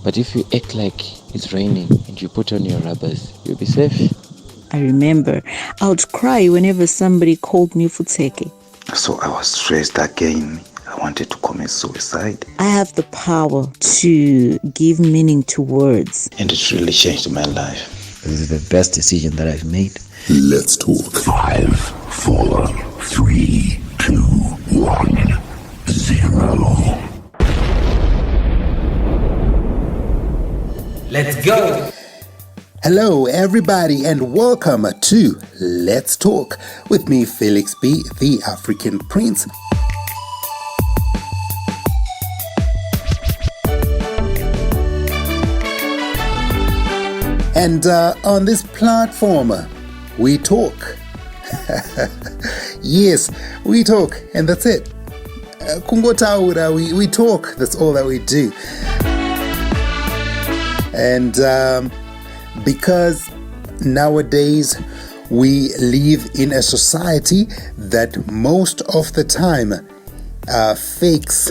But if you act like it's raining and you put on your rubbers, you'll be safe. I remember I would cry whenever somebody called me futseke. So I was stressed again. I wanted to commit suicide. I have the power to give meaning to words. And it really changed my life. This is the best decision that I've made. Let's talk. 5, 4, 3, 2, 1, 0. Let's go! Hello, everybody, and welcome to Let's Talk with me, Felix B, the African Prince. And on this platform, we talk. Yes, we talk, and that's it. Kungotaura, we talk, that's all that we do. And because nowadays we live in a society that most of the time fakes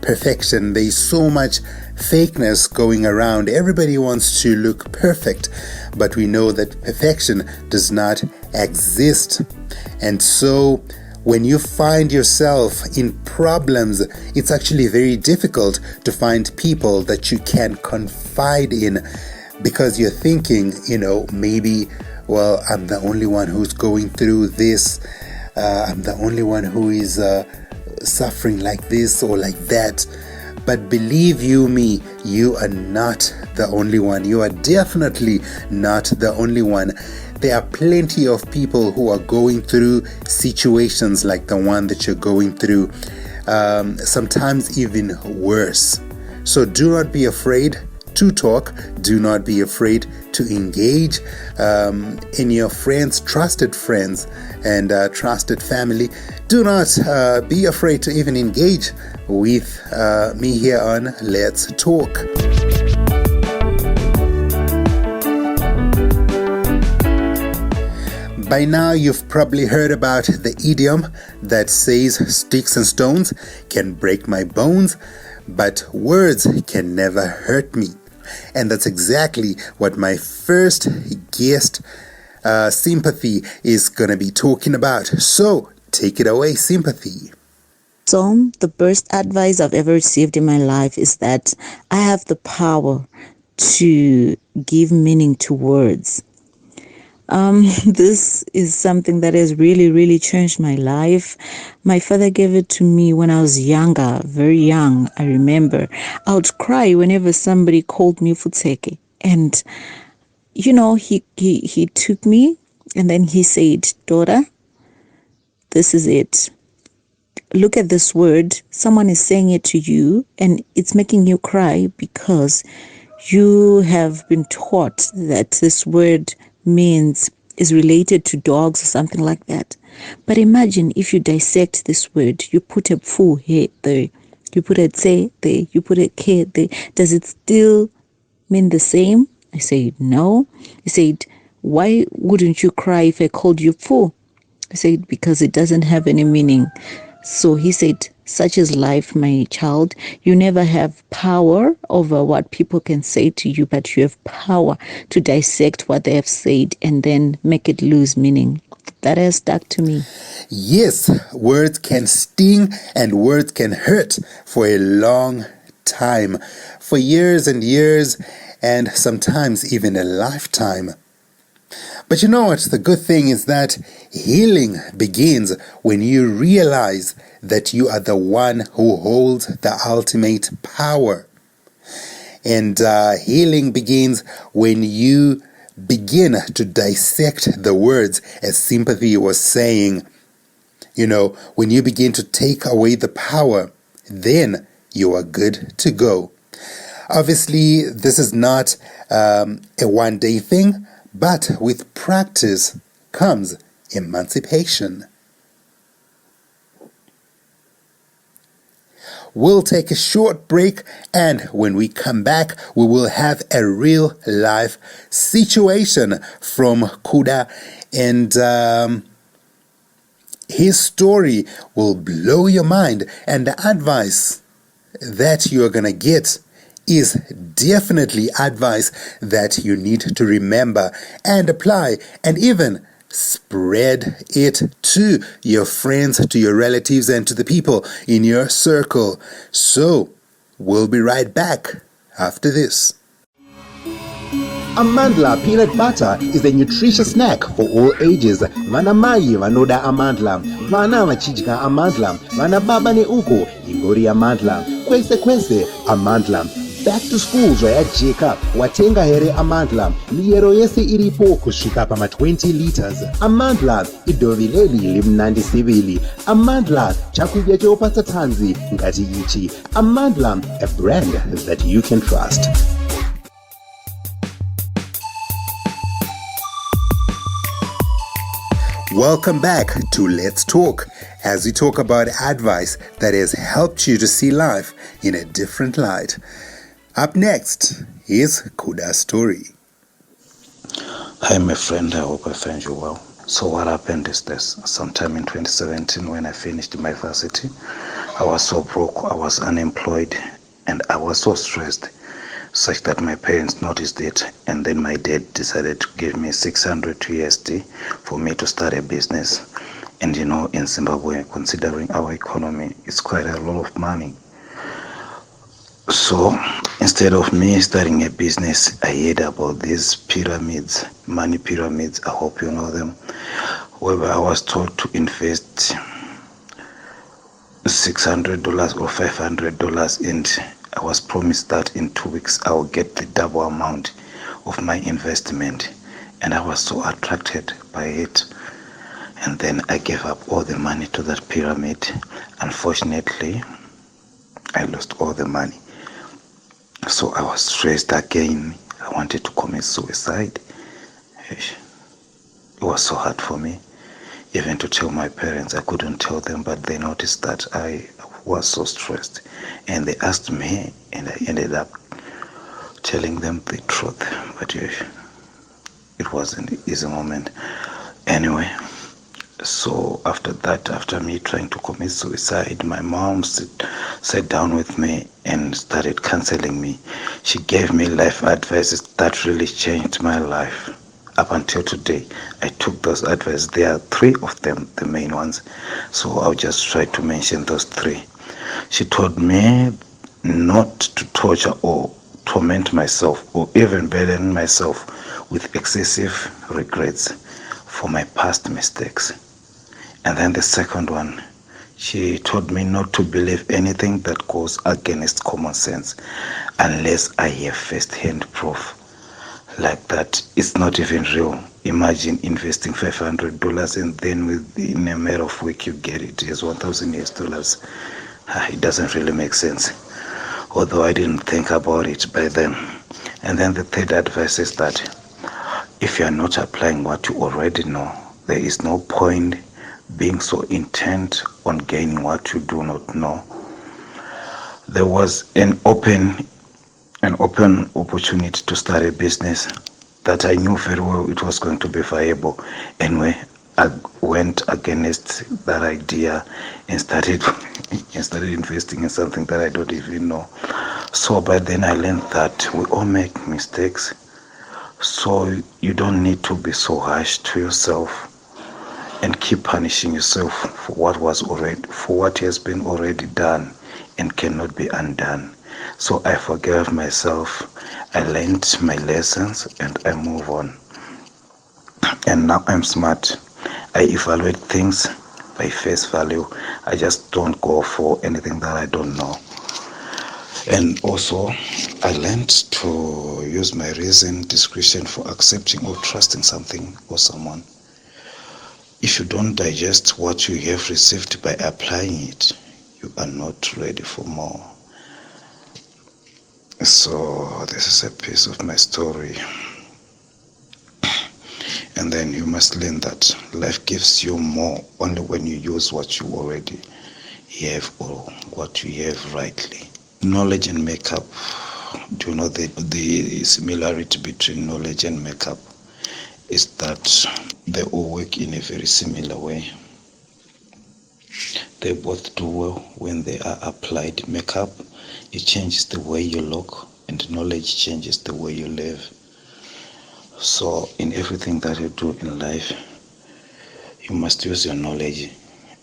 perfection. There's so much fakeness going around. Everybody wants to look perfect, but we know that perfection does not exist. And so when you find yourself in problems, it's actually very difficult to find people that you can confide in, because you're thinking, maybe, well, I'm the only one who's going through this. I'm the only one who is suffering like this or like that. But believe you me, you are not the only one. You are definitely not the only one. There are plenty of people who are going through situations like the one that you're going through, sometimes even worse. So do not be afraid to talk. Do not be afraid to engage in your friends, trusted friends and trusted family. Do not be afraid to even engage with me here on Let's Talk. By now, you've probably heard about the idiom that says sticks and stones can break my bones, but words can never hurt me. And that's exactly what my first guest, Sympathy, is going to be talking about. So, take it away, Sympathy. So, the best advice I've ever received in my life is that I have the power to give meaning to words. This is something that has really, really changed my life. My father gave it to me when I was younger, very young. I remember I would cry whenever somebody called me futseke. And, he took me and then he said, "Daughter, this is it. Look at this word. Someone is saying it to you and it's making you cry because you have been taught that this word is related to dogs or something like that. But imagine if you dissect this word, you put a fu here there, you put a tse there, you put a ke there. Does it still mean the same?" I said, "No." He said, "Why wouldn't you cry if I called you fu?" I said, "Because it doesn't have any meaning." So he said, "Such is life, my child. You never have power over what people can say to you, but you have power to dissect what they have said and then make it lose meaning." That has stuck to me. Yes, words can sting and words can hurt for a long time, for years and years, and sometimes even a lifetime. But you know what? The good thing is that healing begins when you realize that you are the one who holds the ultimate power. And healing begins when you begin to dissect the words, as Sympathy was saying. When you begin to take away the power, then you are good to go. Obviously, this is not a one-day thing, but with practice comes emancipation. We'll take a short break, and when we come back, we will have a real life situation from Kuda, and his story will blow your mind, and the advice that you are going to get is definitely advice that you need to remember and apply, and even spread it to your friends, to your relatives, and to the people in your circle. So, we'll be right back after this. Amandla peanut butter is a nutritious snack for all ages. Vana mai vanoda amandla, vana vachidya amandla, vana baba neuko ingori amandla, kwese amandla. Back to school zvayajeka, watenga here amandla, miyero yese iripo kusvika pama 20 liters. Amandla idovileli limnandi sivili. Amandla chakudya chopatsa tanzi ngati ichi. Amandla, a brand that you can trust. Welcome back to Let's Talk, as we talk about advice that has helped you to see life in a different light. Up next is Kuda's story. Hi, my friend. I hope I find you well. So what happened is this. Sometime in 2017, when I finished my varsity, I was so broke, I was unemployed, and I was so stressed, such that my parents noticed it, and then my dad decided to give me 600 USD for me to start a business. And you know, in Zimbabwe, considering our economy, it's quite a lot of money. So instead of me starting a business, I heard about these pyramids, money pyramids. I hope you know them. Where I was told to invest $600 or $500, and I was promised that in 2 weeks I will get the double amount of my investment. And I was so attracted by it. And then I gave up all the money to that pyramid. Unfortunately, I lost all the money. So I was stressed again. I wanted to commit suicide. It was so hard for me. Even to tell my parents, I couldn't tell them, but they noticed that I was so stressed. And they asked me, and I ended up telling them the truth. But it wasn't an easy moment. Anyway, so after that, after me trying to commit suicide, my mom sat down with me and started counseling me. She gave me life advices that really changed my life. Up until today, I took those advices. There are 3 of them, the main ones. So I'll just try to mention those 3. She told me not to torture or torment myself or even burden myself with excessive regrets for my past mistakes. And then the second one, she told me not to believe anything that goes against common sense unless I have first-hand proof. Like that, it's not even real. Imagine investing $500 and then within a matter of week you get it as $1,000. It doesn't really make sense. Although I didn't think about it by then. And then the third advice is that if you are not applying what you already know, there is no point being so intent on gaining what you do not know. There was an open opportunity to start a business that I knew very well it was going to be viable. Anyway, I went against that idea and started investing in something that I don't even know. So by then I learned that we all make mistakes. So you don't need to be so harsh to yourself and keep punishing yourself for what has been already done and cannot be undone. So I forgave myself, I learned my lessons, and I move on. And now I'm smart. I evaluate things by face value. I just don't go for anything that I don't know. And also, I learned to use my reason, discretion for accepting or trusting something or someone. If you don't digest what you have received by applying it, you are not ready for more. So this is a piece of my story. And then you must learn that life gives you more only when you use what you already have or what you have rightly. Knowledge and makeup. Do you know the similarity between knowledge and makeup is that they all work in a very similar way. They both do well when they are applied. Makeup, it changes the way you look, and knowledge changes the way you live. So in everything that you do in life, you must use your knowledge.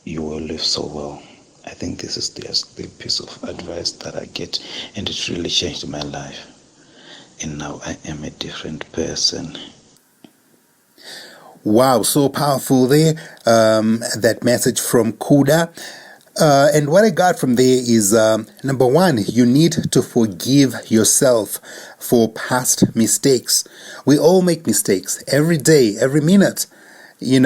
You will live so well. I think this is the piece of advice that I get, and it really changed my life. And now I am a different person. Wow, so powerful there. That message from Kuda. And what I got from there is, number one, you need to forgive yourself for past mistakes. We all make mistakes every day, every minute. We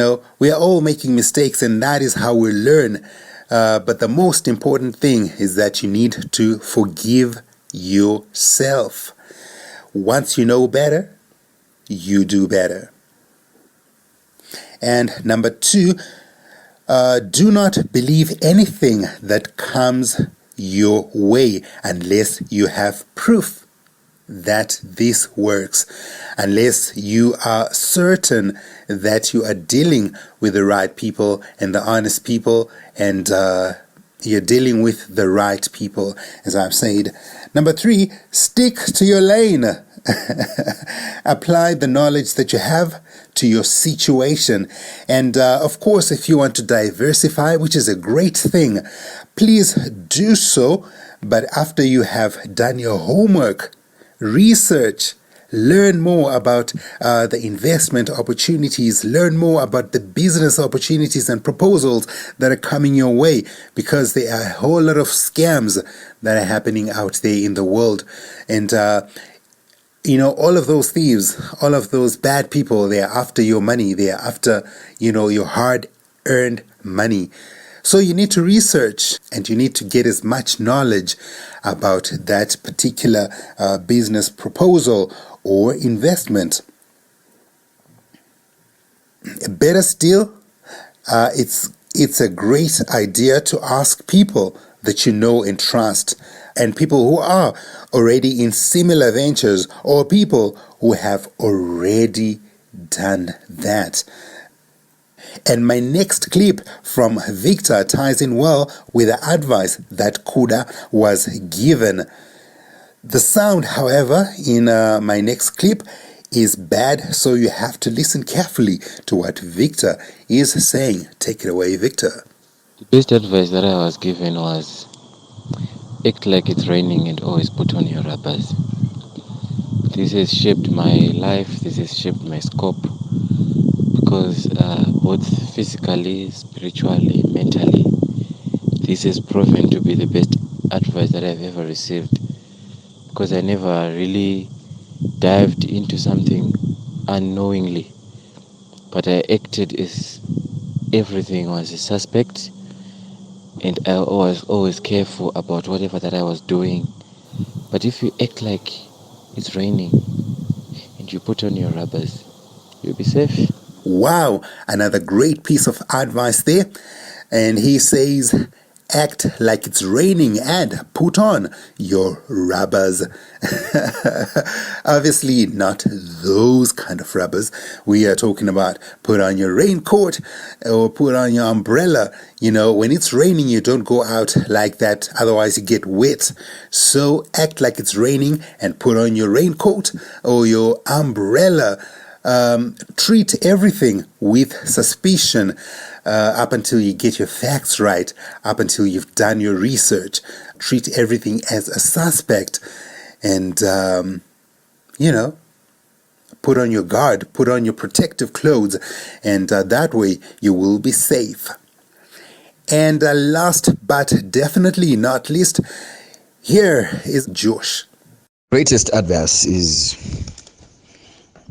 are all making mistakes, and that is how we learn. But the most important thing is that you need to forgive yourself. Once you know better, you do better. And number two, do not believe anything that comes your way unless you have proof that this works, unless you are certain that you are dealing with the right people and the honest people, and you're dealing with the right people, as I've said. Number three, stick to your lane. Apply the knowledge that you have to your situation. And of course, if you want to diversify, which is a great thing, please do so. But after you have done your homework, research, learn more about the investment opportunities, learn more about the business opportunities and proposals that are coming your way, because there are a whole lot of scams that are happening out there in the world. And all of those thieves, all of those bad people, they are after your money. They are after, your hard-earned money. So you need to research, and you need to get as much knowledge about that particular business proposal or investment. Better still, it's a great idea to ask people that you know and trust, and people who are already in similar ventures, or people who have already done that. And my next clip from Victor ties in well with the advice that Kuda was given. The sound, however, in my next clip is bad, so you have to listen carefully to what Victor is saying. Take it away, Victor. The best advice that I was given was act like it's raining and always put on your rubbers. This has shaped my life, this has shaped my scope, because both physically, spiritually, mentally, this has proven to be the best advice that I've ever received, because I never really dived into something unknowingly, but I acted as everything was a suspect, and I was always careful about whatever that I was doing. But if you act like it's raining and you put on your rubbers, you'll be safe. Wow, another great piece of advice there. And he says, act like it's raining and put on your rubbers. Obviously not those kind of rubbers. We are talking about put on your raincoat or put on your umbrella. When it's raining, you don't go out like that, otherwise you get wet. So act like it's raining and put on your raincoat or your umbrella. Treat everything with suspicion up until you get your facts right, up until you've done your research. Treat everything as a suspect, and put on your guard, put on your protective clothes, and that way you will be safe. And last but definitely not least, here is Josh. Greatest advice is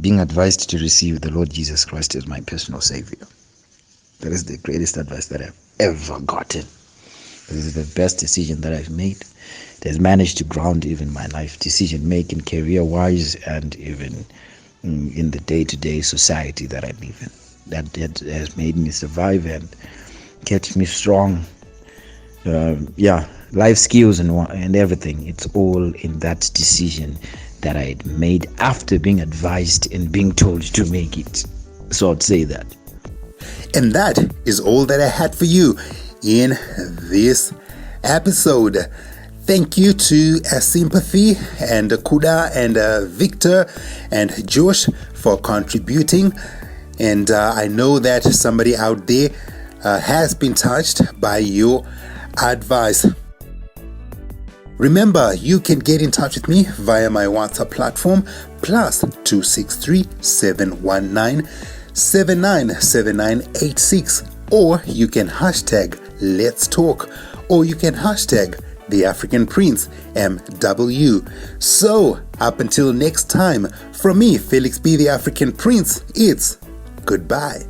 being advised to receive the Lord Jesus Christ as my personal Savior. That is the greatest advice that I've ever gotten. This is the best decision that I've made. It has managed to ground even my life decision making, career-wise, and even in the day-to-day society that I live in. That has made me survive and kept me strong. Life skills and everything. It's all in that decision that I had made after being advised and being told to make it. So I'd say that. And that is all that I had for you in this episode. Thank you to Sympathy and Kuda and Victor and Josh for contributing. And I know that somebody out there has been touched by your advice. Remember, you can get in touch with me via my WhatsApp platform +263 719 797986, or you can hashtag Let's Talk, or you can hashtag The African Prince MW. So, up until next time, from me, Felix B. The African Prince, it's goodbye.